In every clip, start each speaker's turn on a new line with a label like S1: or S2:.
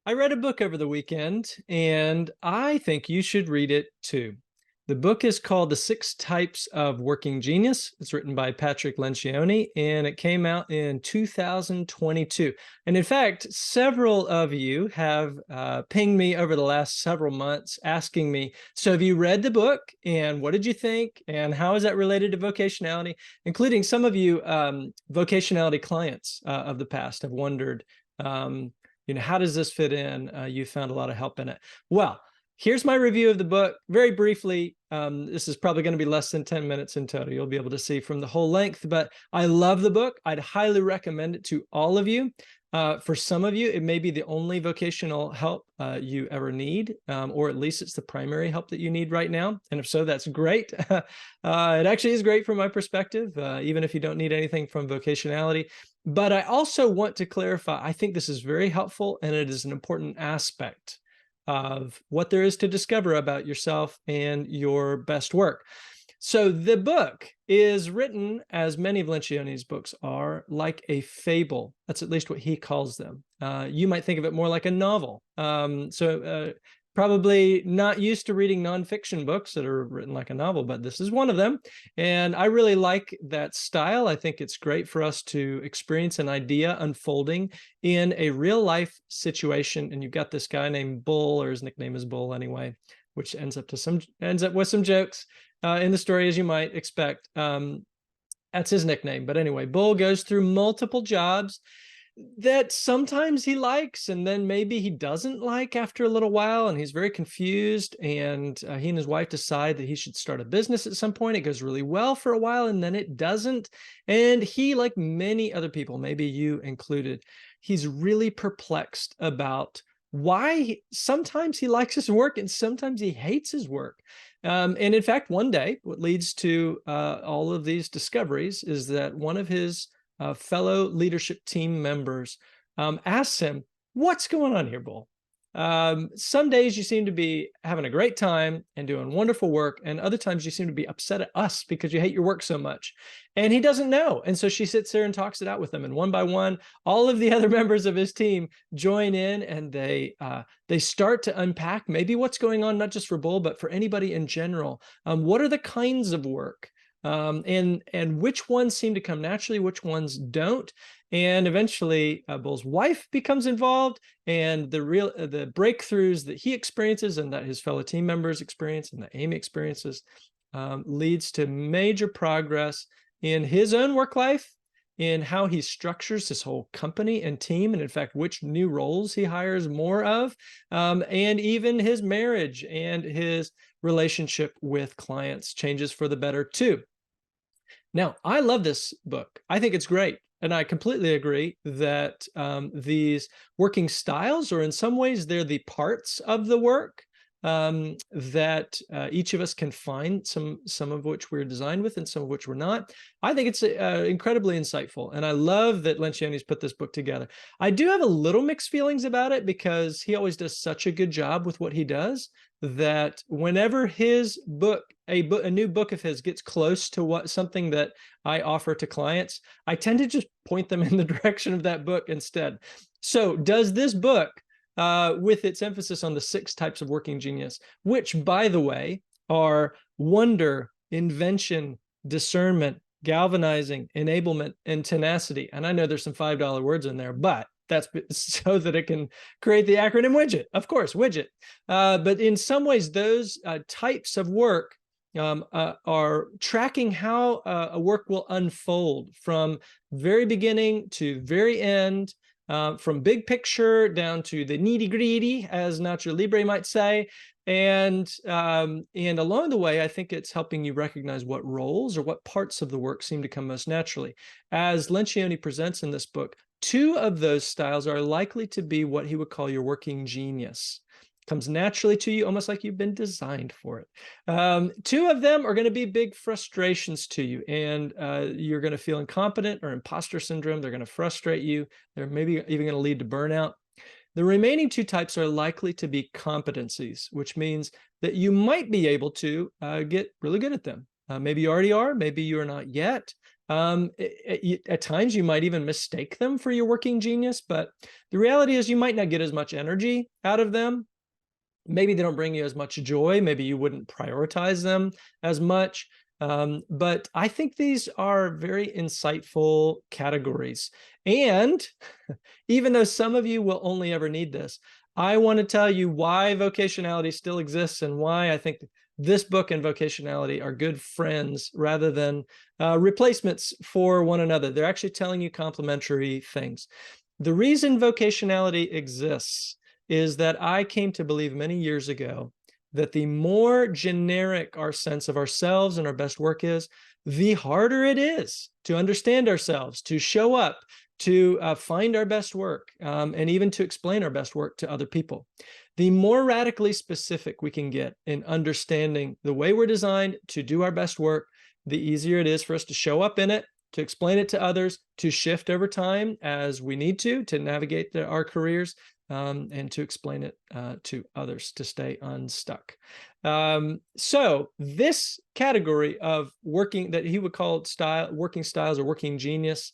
S1: I read a book over the weekend, and I think you should read it too. The book is called The Six Types of Working Genius. It's written by Patrick Lencioni, and it came out in 2022. And in fact, several of you have pinged me over the last several months asking me, so have you read the book? And what did you think? And how is that related to vocationality? Including some of you vocationality clients of the past have wondered, how does this fit in? You found a lot of help in it. Well, here's my review of the book. Very briefly, this is probably going to be less than 10 minutes in total. You'll be able to see from the whole length, but I love the book. I'd highly recommend it to all of you. For some of you, it may be the only vocational help you ever need, or at least it's the primary help that you need right now. And if so, that's great. It actually is great from my perspective, even if you don't need anything from vocationality. But I also want to clarify, I think this is very helpful, and it is an important aspect of what there is to discover about yourself and your best work. So the book is written, as many of Lencioni's books are, like a fable. That's at least what he calls them. You might think of it more like a novel. Probably not used to reading nonfiction books that are written like a novel, but this is one of them. And I really like that style. I think it's great for us to experience an idea unfolding in a real life situation. And you've got this guy named Bull, or his nickname is Bull anyway, which ends up with some jokes in the story, as you might expect. That's his nickname. But anyway, Bull goes through multiple jobs that sometimes he likes, and then maybe he doesn't like after a little while, and he's very confused. And he and his wife decide that he should start a business at some point. It goes really well for a while, and then it doesn't. And he, like many other people, maybe you included, he's really perplexed about why sometimes he likes his work and sometimes he hates his work. And in fact, one day, what leads to all of these discoveries is that one of his fellow leadership team members asks him, "What's going on here, Bull? Some days you seem to be having a great time and doing wonderful work, and other times you seem to be upset at us because you hate your work so much." And he doesn't know. And so she sits there and talks it out with him. And one by one, all of the other members of his team join in, and they start to unpack maybe what's going on, not just for Bull, but for anybody in general. What are the kinds of work? And which ones seem to come naturally, which ones don't. And eventually Bull's wife becomes involved, and the breakthroughs that he experiences and that his fellow team members experience and that Amy experiences leads to major progress in his own work life, in how he structures his whole company and team, and in fact, which new roles he hires more of, and even his marriage and his relationship with clients changes for the better too. Now, I love this book. I think it's great. And I completely agree that these working styles, or in some ways, they're the parts of the work that each of us can find, some of which we're designed with and some of which we're not. I think it's incredibly insightful. And I love that Lencioni's put this book together. I do have a little mixed feelings about it because he always does such a good job with what he does, that whenever his book, a new book of his gets close to something that I offer to clients, I tend to just point them in the direction of that book instead. So does this book, with its emphasis on the 6 types of working genius, which, by the way, are wonder, invention, discernment, galvanizing, enablement, and tenacity. And I know there's some $5 words in there, but that's so that it can create the acronym widget. Of course, widget. But in some ways, those types of work are tracking how a work will unfold from very beginning to very end, from big picture down to the nitty-gritty, as Nacho Libre might say. And along the way, I think it's helping you recognize what roles or what parts of the work seem to come most naturally. As Lencioni presents in this book, 2 of those styles are likely to be what he would call your working genius. Comes naturally to you, almost like you've been designed for it. 2 of them are going to be big frustrations to you, and you're going to feel incompetent or imposter syndrome. They're going to frustrate you. They're maybe even going to lead to burnout. The remaining 2 types are likely to be competencies, which means that you might be able to get really good at them. Maybe you already are, maybe you're not yet. At times you might even mistake them for your working genius, but the reality is you might not get as much energy out of them. Maybe they don't bring you as much joy. Maybe you wouldn't prioritize them as much. But I think these are very insightful categories. And even though some of you will only ever need this, I want to tell you why vocationality still exists and why I think this book and vocationality are good friends rather than replacements for one another. They're actually telling you complementary things. The reason vocationality exists is that I came to believe many years ago that the more generic our sense of ourselves and our best work is, the harder it is to understand ourselves, to show up, to find our best work, and even to explain our best work to other people. The more radically specific we can get in understanding the way we're designed to do our best work, the easier it is for us to show up in it, to explain it to others, to shift over time as we need to navigate our careers, and to explain it to others, to stay unstuck. So this category of working, that he would call working styles or working genius,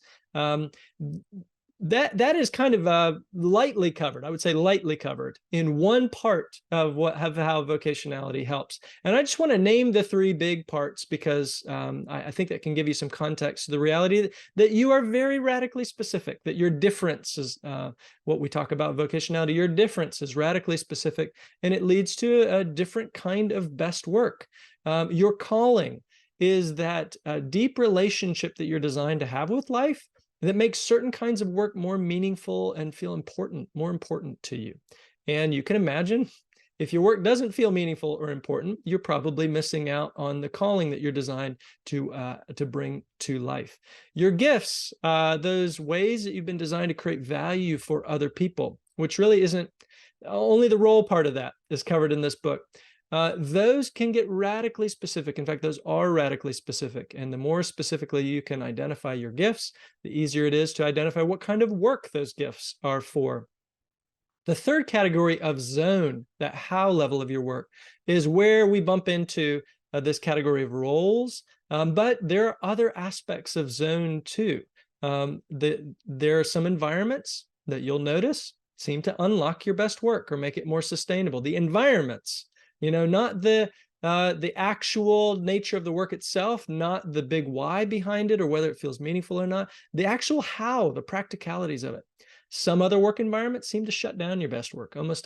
S1: that is kind of lightly covered. I would say lightly covered in one part of how vocationality helps. And I just want to name the three big parts because I think that can give you some context to the reality that you are very radically specific, that your difference is what we talk about vocationality. Your difference is radically specific, and it leads to a different kind of best work. Your calling is that deep relationship that you're designed to have with life that makes certain kinds of work more meaningful and feel important, more important to you. And you can imagine if your work doesn't feel meaningful or important, you're probably missing out on the calling that you're designed to bring to life. Your gifts, those ways that you've been designed to create value for other people, which really isn't only the role part of that is covered in this book. Those can get radically specific. In fact, those are radically specific. And the more specifically you can identify your gifts, the easier it is to identify what kind of work those gifts are for. The third category of zone, that how level of your work, is where we bump into this category of roles. But there are other aspects of zone too. There are some environments that you'll notice seem to unlock your best work or make it more sustainable. The environments, not the actual nature of the work itself, not the big why behind it or whether it feels meaningful or not, the actual how, the practicalities of it. Some other work environments seem to shut down your best work, almost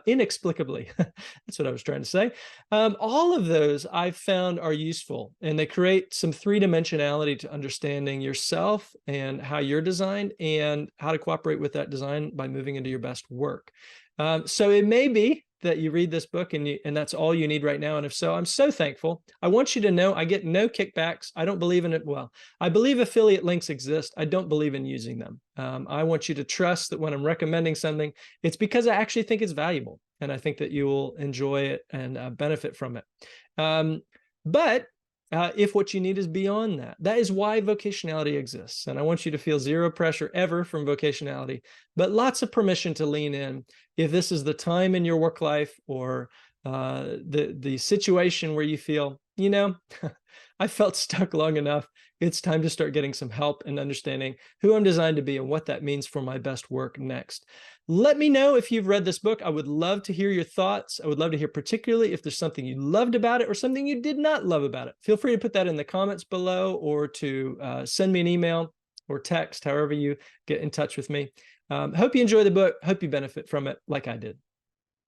S1: inexplicably. That's what I was trying to say. All of those I've found are useful, and they create some three-dimensionality to understanding yourself and how you're designed and how to cooperate with that design by moving into your best work. So it may be that you read this book and that's all you need right now. And if so, I'm so thankful. I want you to know I get no kickbacks. I don't believe in it. Well, I believe affiliate links exist. I don't believe in using them. I want you to trust that when I'm recommending something, it's because I actually think it's valuable. And I think that you will enjoy it and benefit from it. But if what you need is beyond that, that is why vocationality exists. And I want you to feel zero pressure ever from vocationality, but lots of permission to lean in if this is the time in your work life or the situation where you feel, I felt stuck long enough. It's time to start getting some help and understanding who I'm designed to be and what that means for my best work next. Let me know if you've read this book. I would love to hear your thoughts. I would love to hear particularly if there's something you loved about it or something you did not love about it. Feel free to put that in the comments below or to send me an email or text, however you get in touch with me. Hope you enjoy the book. Hope you benefit from it like I did.